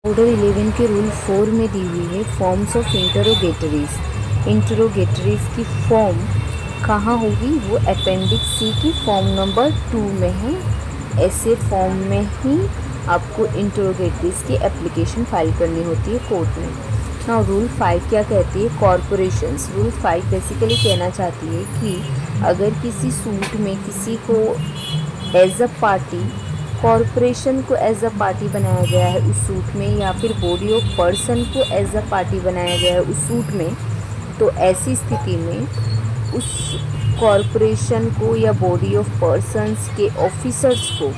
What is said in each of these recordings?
Order 11 के rule 4 में दी हुई है फॉर्म्स ऑफ इंटरोगेटरीज। इंटरोगेटरीज की फॉर्म कहाँ होगी? वो अपेंडिक्स सी की फॉर्म नंबर 2 में है। ऐसे फॉर्म में ही आपको इंटरोगेटरीज की एप्लीकेशन फाइल करनी होती है कोर्ट में। ना रूल 5 क्या कहती है? कॉरपोरेशंस। रूल 5 बेसिकली कहना चाहती है कि अगर किसी सूट में किसी को एज अ पार्टी, कॉरपोरेशन को एज अ पार्टी बनाया गया है उस सूट में, या फिर बॉडी ऑफ पर्सन को एज अ पार्टी बनाया गया है उस सूट में, तो ऐसी स्थिति में उस कॉरपोरेशन को या बॉडी ऑफ पर्सन्स के ऑफिसर्स को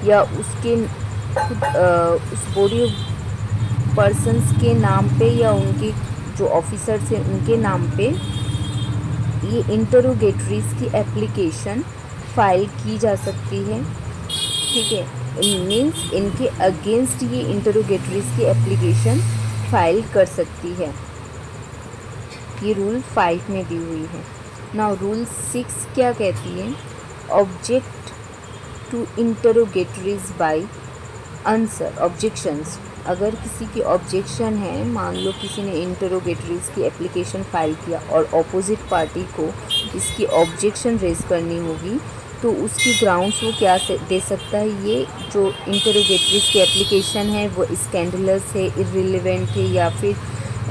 या उसके उस बॉडी ऑफ पर्सन्स के नाम पे या उनके जो ऑफिसर्स हैं उनके नाम पे ये इंटरोगेटरीज की एप्लीकेशन फाइल की जा सकती है। ठीक है, मीन्स इनके अगेंस्ट ये इंटरोगेटरीज की एप्लीकेशन फाइल कर सकती है। ये रूल 5 में दी हुई है। नाउ रूल 6 क्या कहती है? Object to interrogatories by answer objections. अगर किसी की ऑब्जेक्शन है, मान लो किसी ने इंटरोगेटरीज की एप्लीकेशन फाइल किया और अपोजिट पार्टी को इसकी ऑब्जेक्शन रेज करनी होगी, तो उसकी ग्राउंड्स वो क्या दे सकता है? ये जो इंटरोगेटरीज की एप्लीकेशन है वो स्कैंडलस है, इर्रिलेवेंट है, या फिर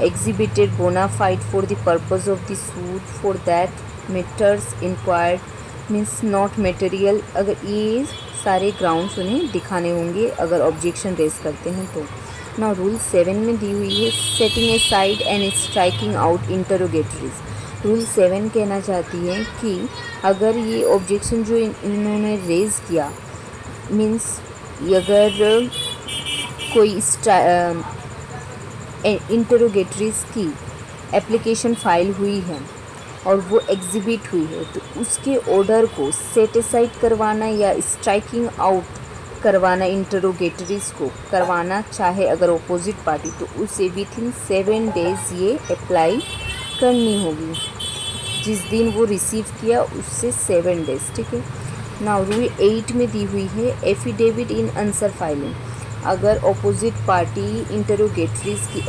exhibited bona fide for the purpose of the suit for that matters inquired means not material. अगर ये सारे ग्राउंड्स उन्हें दिखाने होंगे अगर ऑब्जेक्शन रेज करते हैं तो। ना रूल 7 में दी हुई है setting A side and striking out interrogatories. Rule 7 कहना चाहती है कि अगर ये ऑब्जेक्शन जो इन्होंने रेज़ किया, मीन्स अगर कोई इंटरोगेटरीज की एप्लीकेशन फाइल हुई है और वो एग्जिबिट हुई है, तो उसके ऑर्डर को सेट असाइड करवाना या स्ट्राइकिंग आउट करवाना, इंटरोगेटरीज को करवाना चाहे अगर अपोजिट पार्टी, तो उसे विथिन 7 डेज़ ये अप्लाई करनी होगी। जिस दिन वो रिसीव किया उससे 7 डेज़। ठीक है। नाउ रूल 8 में दी हुई है एफिडेविट इन आंसर फाइलिंग। अगर अपोजिट पार्टी इंटरोगेटरीज की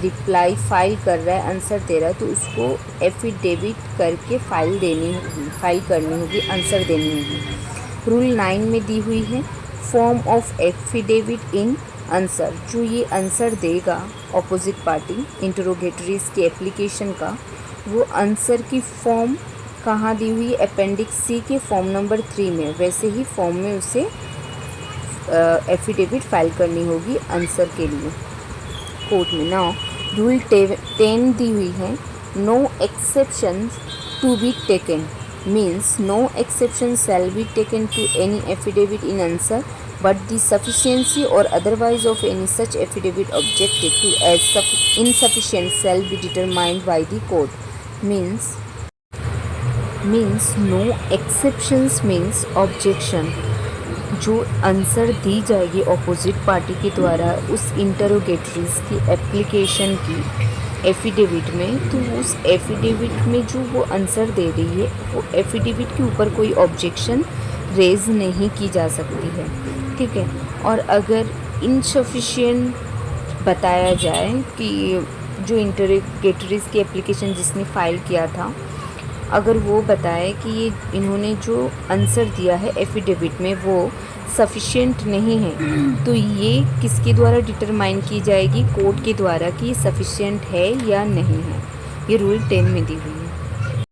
रिप्लाई फाइल कर रहा है, आंसर दे रहा है, तो उसको एफिडेविट करके फाइल करनी होगी, आंसर देनी होगी। रूल 9 में दी हुई है form of affidavit in answer. जो ये आंसर देगा अपोजिट पार्टी इंटरोगेटरीज के एप्लीकेशन का, वो आंसर की फॉर्म कहाँ दी हुई है? अपेंडिक्स सी के फॉर्म नंबर 3 में। वैसे ही फॉर्म में उसे एफिडेविट फाइल करनी होगी आंसर के लिए कोर्ट में। नाउ रूल 10 दी हुई है no exceptions to be taken means no exception shall be taken to any affidavit in answer but the sufficiency or otherwise of any such affidavit objected to as insufficient shall be determined by the court. means no exceptions means objection। जो answer the जाएगी opposite party के द्वारा उस interrogatories की application की affidavit में, तो उस एफिडेविट में जो वो आंसर दे रही है वो एफिडेविट के ऊपर कोई ऑब्जेक्शन रेज नहीं की जा सकती है। ठीक है। और अगर इनसफिशिएंट बताया जाए कि जो इंटरोगेटरीज की एप्लीकेशन जिसने फ़ाइल किया था, अगर वो बताए कि ये इन्होंने जो आंसर दिया है एफिडेविट में वो सफिशिएंट नहीं है, तो ये किसके द्वारा डिटरमाइन की जाएगी? कोर्ट के द्वारा कि ये सफिशिएंट है या नहीं है। ये रूल 10 में दी हुई है।